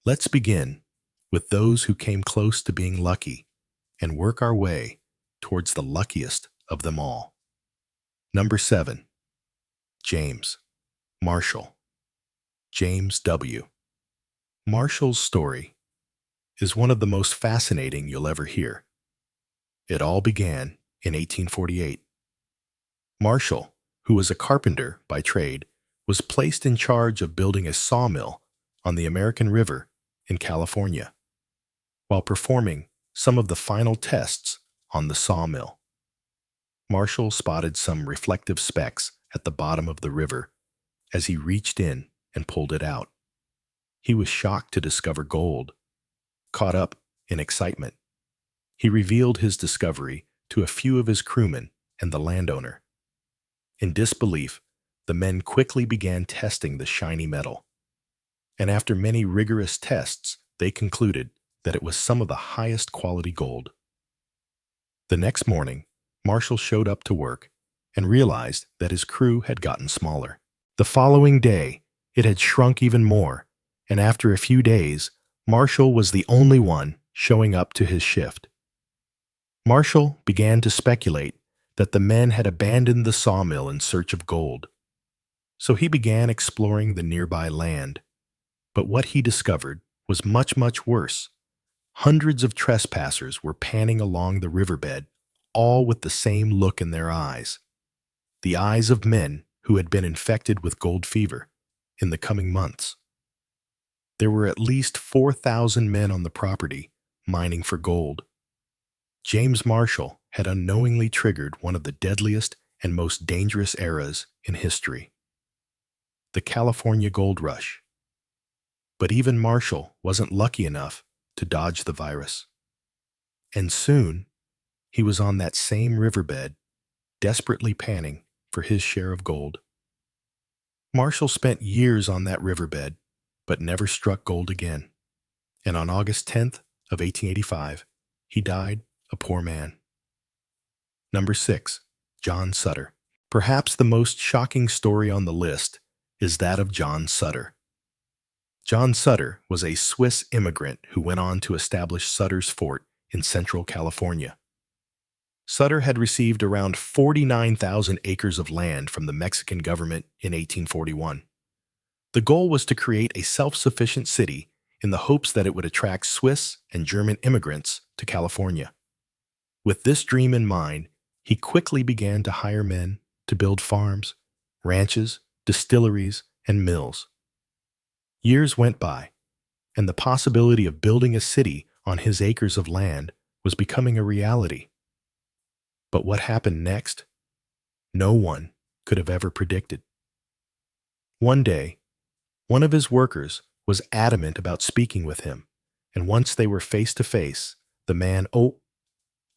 Let's begin with those who came close to being lucky and work our way towards the luckiest of them all. Number 7. James Marshall. James W. Marshall's story is one of the most fascinating you'll ever hear. It all began in 1848. Marshall, who was a carpenter by trade, was placed in charge of building a sawmill on the American River in California, while performing some of the final tests on the sawmill. Marshall spotted some reflective specks at the bottom of the river as he reached in and pulled it out. He was shocked to discover gold. Caught up in excitement, he revealed his discovery to a few of his crewmen and the landowner. In disbelief, the men quickly began testing the shiny metal, and after many rigorous tests, they concluded that it was some of the highest quality gold. The next morning, Marshall showed up to work and realized that his crew had gotten smaller. The following day, it had shrunk even more, and after a few days, Marshall was the only one showing up to his shift. Marshall began to speculate that the men had abandoned the sawmill in search of gold. So he began exploring the nearby land. But what he discovered was much, much worse. Hundreds of trespassers were panning along the riverbed, all with the same look in their eyes. The eyes of men who had been infected with gold fever in the coming months. There were at least 4,000 men on the property mining for gold. James Marshall had unknowingly triggered one of the deadliest and most dangerous eras in history, the California Gold Rush. But even Marshall wasn't lucky enough to dodge the virus. And soon, he was on that same riverbed, desperately panning for his share of gold. Marshall spent years on that riverbed, but never struck gold again. And on August 10th of 1885, he died a poor man. Number 6. John Sutter. Perhaps the most shocking story on the list is that of John Sutter. John Sutter was a Swiss immigrant who went on to establish Sutter's Fort in central California. Sutter had received around 49,000 acres of land from the Mexican government in 1841. The goal was to create a self-sufficient city in the hopes that it would attract Swiss and German immigrants to California. With this dream in mind, he quickly began to hire men to build farms, ranches, distilleries, and mills. Years went by, and the possibility of building a city on his acres of land was becoming a reality. But what happened next? No one could have ever predicted. One day, one of his workers was adamant about speaking with him, and once they were face to face, the man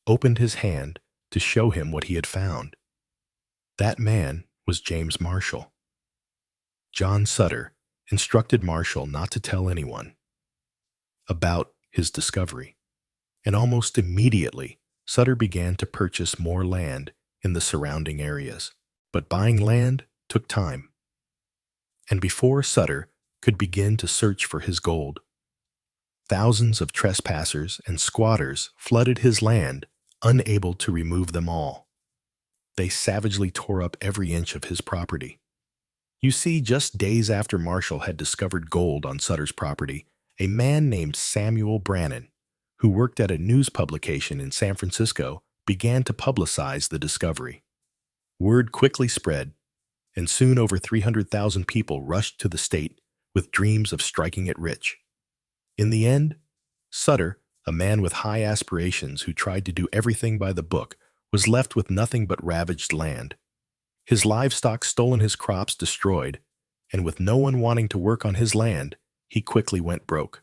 opened his hand to show him what he had found. That man was James Marshall. John Sutter instructed Marshall not to tell anyone about his discovery, and almost immediately, Sutter began to purchase more land in the surrounding areas. But buying land took time. And before Sutter could begin to search for his gold, thousands of trespassers and squatters flooded his land, unable to remove them all. They savagely tore up every inch of his property. You see, just days after Marshall had discovered gold on Sutter's property, a man named Samuel Brannan, who worked at a news publication in San Francisco, began to publicize the discovery. Word quickly spread, and soon over 300,000 people rushed to the state with dreams of striking it rich. In the end, Sutter, a man with high aspirations who tried to do everything by the book, was left with nothing but ravaged land. His livestock stolen, his crops destroyed, and with no one wanting to work on his land, he quickly went broke.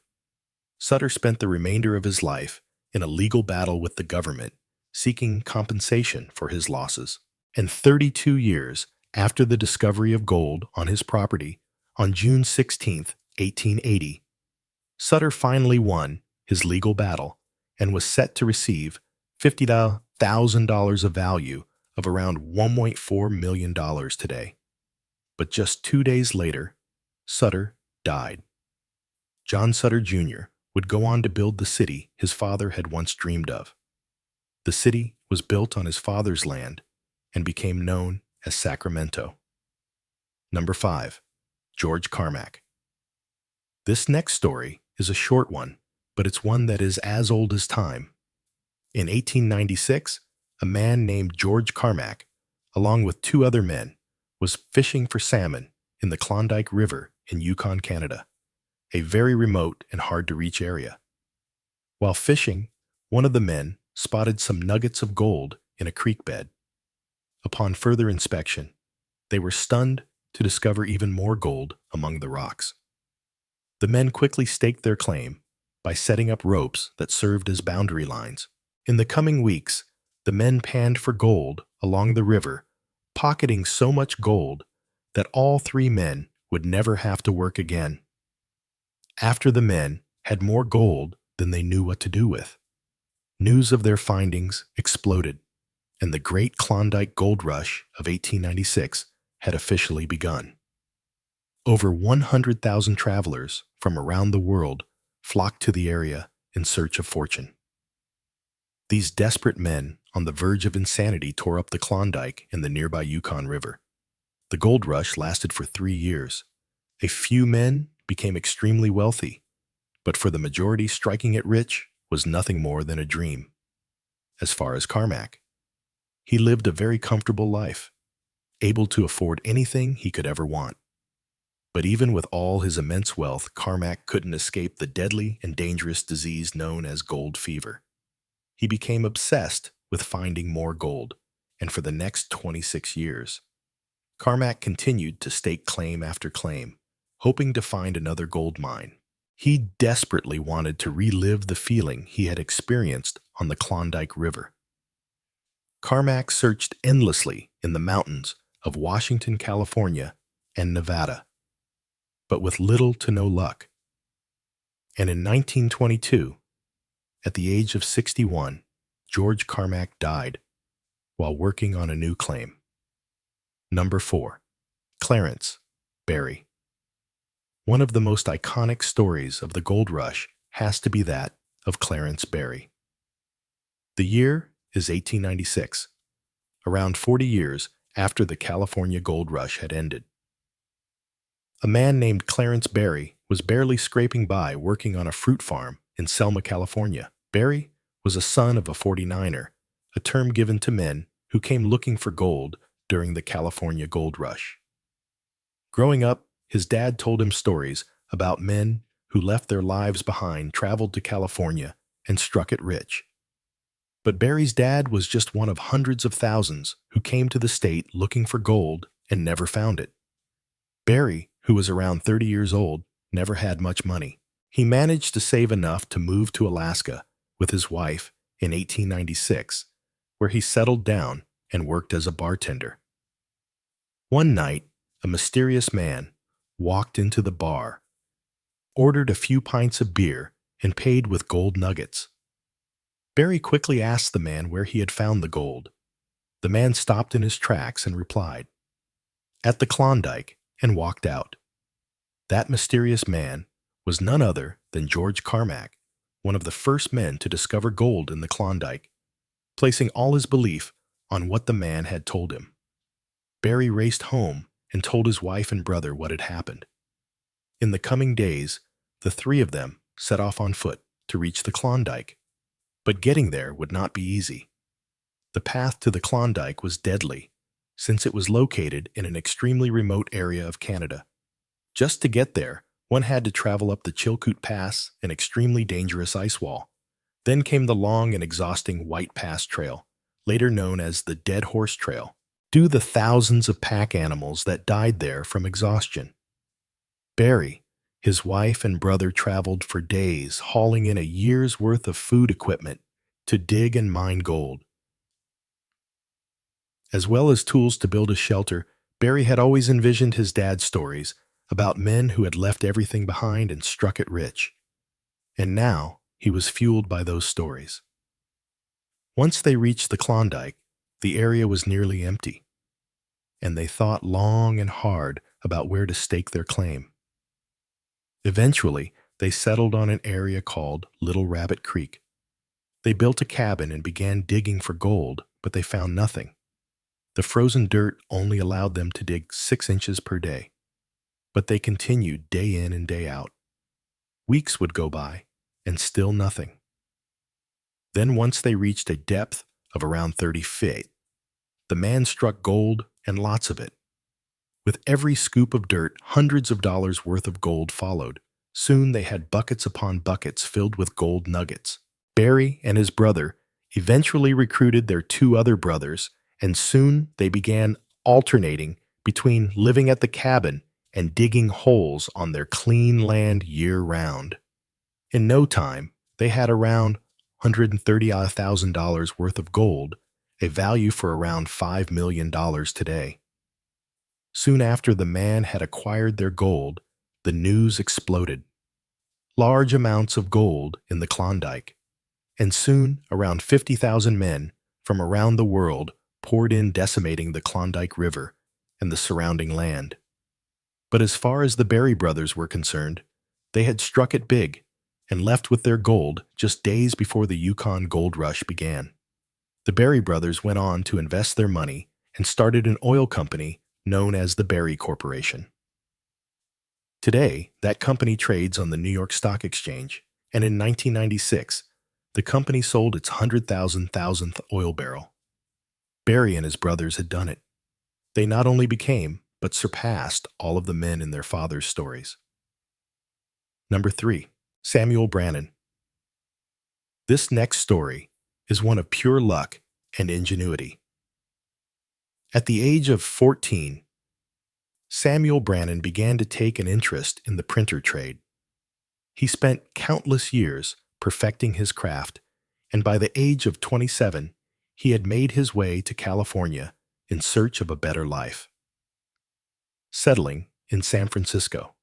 Sutter spent the remainder of his life in a legal battle with the government, seeking compensation for his losses. And 32 years after the discovery of gold on his property, on June 16, 1880, Sutter finally won his legal battle and was set to receive $50,000 of value of around $1.4 million today. But just 2 days later, Sutter died. John Sutter Jr. would go on to build the city his father had once dreamed of. The city was built on his father's land and became known as Sacramento. Number 5. George Carmack. This next story is a short one, but it's one that is as old as time. In 1896, a man named George Carmack, along with 2 other men, was fishing for salmon in the Klondike River in Yukon, Canada, a very remote and hard-to-reach area. While fishing, one of the men spotted some nuggets of gold in a creek bed. Upon further inspection, they were stunned to discover even more gold among the rocks. The men quickly staked their claim by setting up ropes that served as boundary lines. In the coming weeks, the men panned for gold along the river, pocketing so much gold that all 3 men would never have to work again. After the men had more gold than they knew what to do with, news of their findings exploded, and the Great Klondike Gold Rush of 1896 had officially begun. Over 100,000 travelers from around the world flocked to the area in search of fortune. These desperate men on the verge of insanity tore up the Klondike and the nearby Yukon River. The gold rush lasted for 3 years. A few men became extremely wealthy, but for the majority, striking it rich was nothing more than a dream. As far as Carmack, he lived a very comfortable life, able to afford anything he could ever want. But even with all his immense wealth, Carmack couldn't escape the deadly and dangerous disease known as gold fever. He became obsessed with finding more gold, and for the next 26 years, Carmack continued to stake claim after claim, hoping to find another gold mine. He desperately wanted to relive the feeling he had experienced on the Klondike River. Carmack searched endlessly in the mountains of Washington, California, and Nevada, but with little to no luck. And in 1922, at the age of 61, George Carmack died while working on a new claim. Number 4. Clarence Berry. One of the most iconic stories of the gold rush has to be that of Clarence Berry. The year is 1896, around 40 years after the California gold rush had ended. A man named Clarence Berry was barely scraping by working on a fruit farm in Selma, California. Berry was a son of a 49er, a term given to men who came looking for gold during the California gold rush. Growing up, his dad told him stories about men who left their lives behind, traveled to California, and struck it rich. But Berry's dad was just one of hundreds of thousands who came to the state looking for gold and never found it. Berry, who was around 30 years old, never had much money. He managed to save enough to move to Alaska with his wife in 1896, where he settled down and worked as a bartender. One night, a mysterious man walked into the bar, ordered a few pints of beer, and paid with gold nuggets. Berry quickly asked the man where he had found the gold. The man stopped in his tracks and replied, "At the Klondike," and walked out. That mysterious man was none other than George Carmack, one of the first men to discover gold in the Klondike, placing all his belief on what the man had told him. Berry raced home and told his wife and brother what had happened. In the coming days, the 3 of them set off on foot to reach the Klondike. But getting there would not be easy. The path to the Klondike was deadly, since it was located in an extremely remote area of Canada. Just to get there, one had to travel up the Chilkoot Pass, an extremely dangerous ice wall. Then came the long and exhausting White Pass Trail, later known as the Dead Horse Trail, due to the thousands of pack animals that died there from exhaustion. Berry, his wife and brother traveled for days, hauling in a year's worth of food equipment to dig and mine gold. As well as tools to build a shelter, Berry had always envisioned his dad's stories about men who had left everything behind and struck it rich. And now he was fueled by those stories. Once they reached the Klondike, the area was nearly empty, and they thought long and hard about where to stake their claim. Eventually, they settled on an area called Little Rabbit Creek. They built a cabin and began digging for gold, but they found nothing. The frozen dirt only allowed them to dig 6 inches per day. But they continued day in and day out. Weeks would go by, and still nothing. Then once they reached a depth of around 30 feet, the man struck gold and lots of it. With every scoop of dirt, hundreds of dollars worth of gold followed. Soon they had buckets upon buckets filled with gold nuggets. Berry and his brother eventually recruited their 2 other brothers, and soon they began alternating between living at the cabin and digging holes on their clean land year-round. In no time, they had around $130,000 worth of gold, a value for around $5 million today. Soon after the man had acquired their gold, the news exploded. Large amounts of gold in the Klondike, and soon around 50,000 men from around the world poured in, decimating the Klondike River and the surrounding land. But as far as the Berry brothers were concerned, they had struck it big and left with their gold just days before the Yukon gold rush began. The Berry brothers went on to invest their money and started an oil company known as the Berry Corporation. Today, that company trades on the New York Stock Exchange, and in 1996, the company sold its 100,000th oil barrel. Berry and his brothers had done it. They not only became, but surpassed all of the men in their father's stories. Number 3. Samuel Brannan. This next story is one of pure luck and ingenuity. At the age of 14, Samuel Brannan began to take an interest in the printer trade. He spent countless years perfecting his craft, and by the age of 27, he had made his way to California in search of a better life, settling in San Francisco.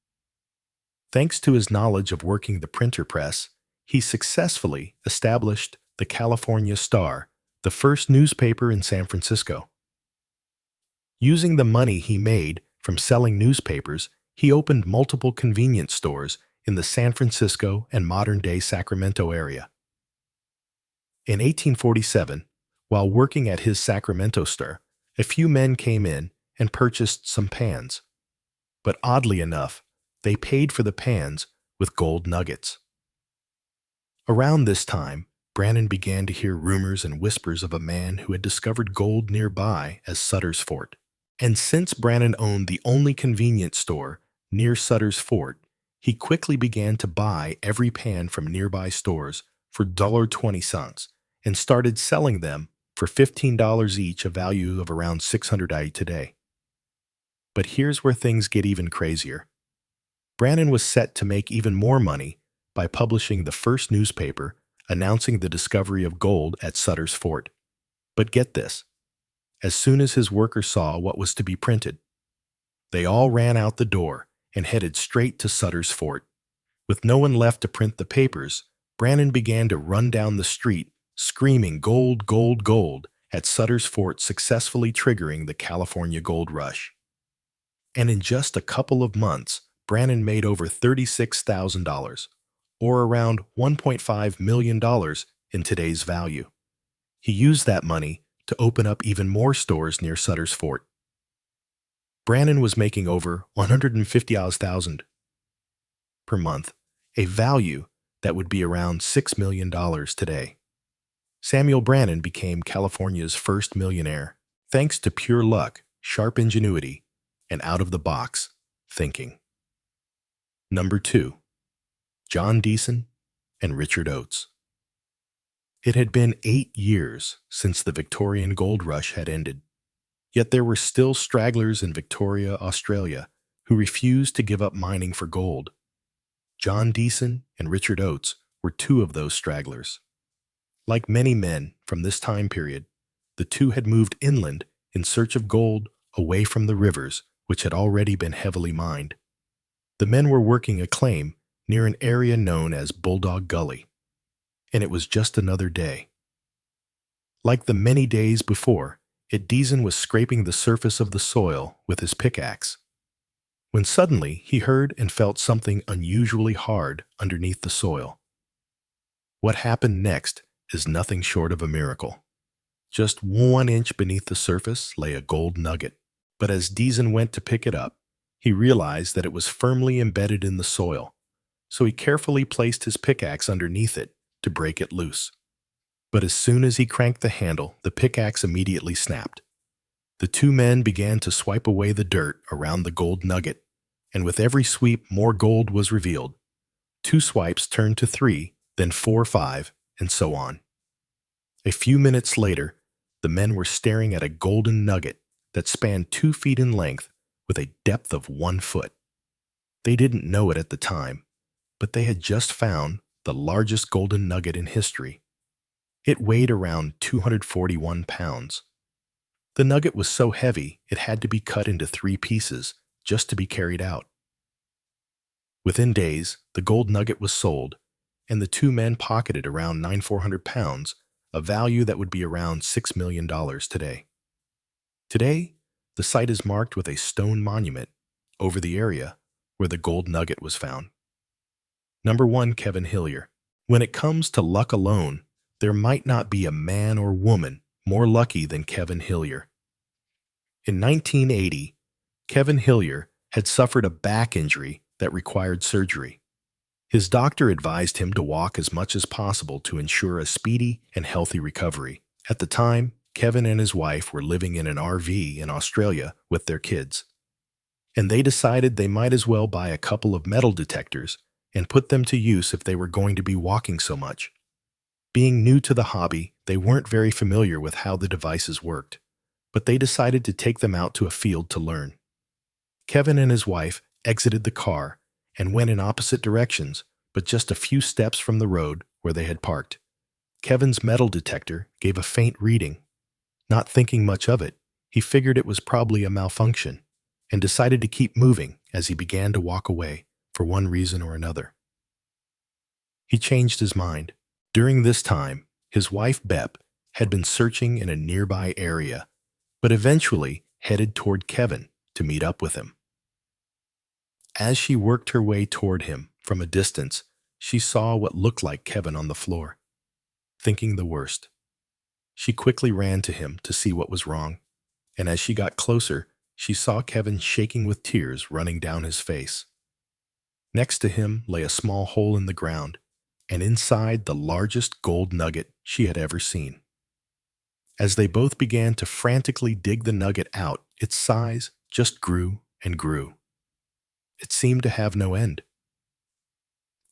Thanks to his knowledge of working the printer press, he successfully established the California Star, the first newspaper in San Francisco. Using the money he made from selling newspapers, he opened multiple convenience stores in the San Francisco and modern-day Sacramento area. In 1847, while working at his Sacramento store, a few men came in and purchased some pans. But oddly enough, they paid for the pans with gold nuggets. Around this time, Brannan began to hear rumors and whispers of a man who had discovered gold nearby as Sutter's Fort. And since Brannan owned the only convenience store near Sutter's Fort, he quickly began to buy every pan from nearby stores for $1.20 and started selling them for $15 each, a value of around $600 today. But here's where things get even crazier. Brannan was set to make even more money by publishing the first newspaper announcing the discovery of gold at Sutter's Fort. But get this, as soon as his workers saw what was to be printed, they all ran out the door and headed straight to Sutter's Fort. With no one left to print the papers, Brannan began to run down the street, screaming "Gold, gold, gold" at Sutter's Fort, successfully triggering the California gold rush. And in just a couple of months, Brannan made over $36,000, or around $1.5 million in today's value. He used that money to open up even more stores near Sutter's Fort. Brannan was making over $150,000 per month, a value that would be around $6 million today. Samuel Brannan became California's first millionaire, thanks to pure luck, sharp ingenuity, and out-of-the-box thinking. Number 2. John Deason and Richard Oates. It had been 8 years since the Victorian gold rush had ended, yet there were still stragglers in Victoria, Australia, who refused to give up mining for gold. John Deason and Richard Oates were 2 of those stragglers. Like many men from this time period, the 2 had moved inland in search of gold away from the rivers which had already been heavily mined. The men were working a claim near an area known as Bulldog Gully, and it was just another day. Like the many days before, Deason was scraping the surface of the soil with his pickaxe. when suddenly he heard and felt something unusually hard underneath the soil. What happened next is nothing short of a miracle. Just 1 inch beneath the surface lay a gold nugget, but as Deason went to pick it up, he realized that it was firmly embedded in the soil, so he carefully placed his pickaxe underneath it to break it loose. But as soon as he cranked the handle, the pickaxe immediately snapped. The two men began to swipe away the dirt around the gold nugget, and with every sweep more gold was revealed. 2 swipes turned to 3, then 4, 5, and so on. A few minutes later, the men were staring at a golden nugget that spanned 2 feet in length with a depth of 1 foot. They didn't know it at the time, but they had just found the largest golden nugget in history. It weighed around 241 pounds. The nugget was so heavy it had to be cut into 3 pieces just to be carried out. Within days, the gold nugget was sold, and the 2 men pocketed around 9,400 pounds, a value that would be around $6 million today. Today, the site is marked with a stone monument over the area where the gold nugget was found. Number 1, Kevin Hillier. When it comes to luck alone, there might not be a man or woman more lucky than Kevin Hillier. In 1980, Kevin Hillier had suffered a back injury that required surgery. His doctor advised him to walk as much as possible to ensure a speedy and healthy recovery. At the time, Kevin and his wife were living in an RV in Australia with their kids, and they decided they might as well buy a couple of metal detectors and put them to use if they were going to be walking so much. Being new to the hobby, they weren't very familiar with how the devices worked, but they decided to take them out to a field to learn. Kevin and his wife exited the car and went in opposite directions, but just a few steps from the road where they had parked. Kevin's metal detector gave a faint reading. Not thinking much of it, he figured it was probably a malfunction and decided to keep moving as he began to walk away for one reason or another. He changed his mind. During this time, his wife Bep had been searching in a nearby area, but eventually headed toward Kevin to meet up with him. As she worked her way toward him from a distance, she saw what looked like Kevin on the floor. Thinking the worst, she quickly ran to him to see what was wrong, and as she got closer, she saw Kevin shaking with tears running down his face. Next to him lay a small hole in the ground, and inside the largest gold nugget she had ever seen. As they both began to frantically dig the nugget out, its size just grew and grew. It seemed to have no end.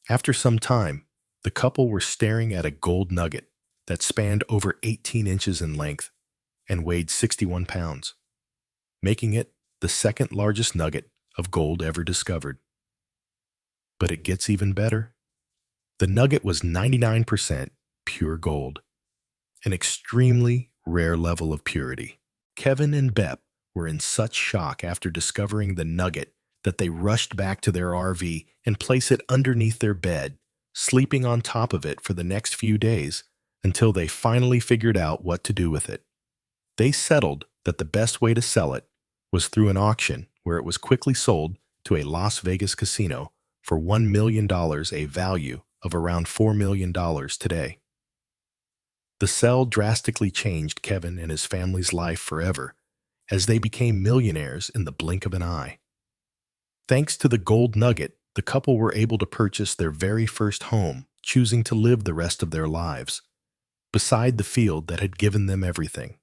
After some time, the couple were staring at a gold nugget that spanned over 18 inches in length and weighed 61 pounds, making it the second largest nugget of gold ever discovered. But it gets even better. The nugget was 99% pure gold, an extremely rare level of purity. Kevin and Bep were in such shock after discovering the nugget that they rushed back to their RV and placed it underneath their bed, sleeping on top of it for the next few days until they finally figured out what to do with it. They settled that the best way to sell it was through an auction where it was quickly sold to a Las Vegas casino for $1 million, a value of around $4 million today. The sale drastically changed Kevin and his family's life forever, as they became millionaires in the blink of an eye. Thanks to the gold nugget, the couple were able to purchase their very first home, choosing to live the rest of their lives beside the field that had given them everything.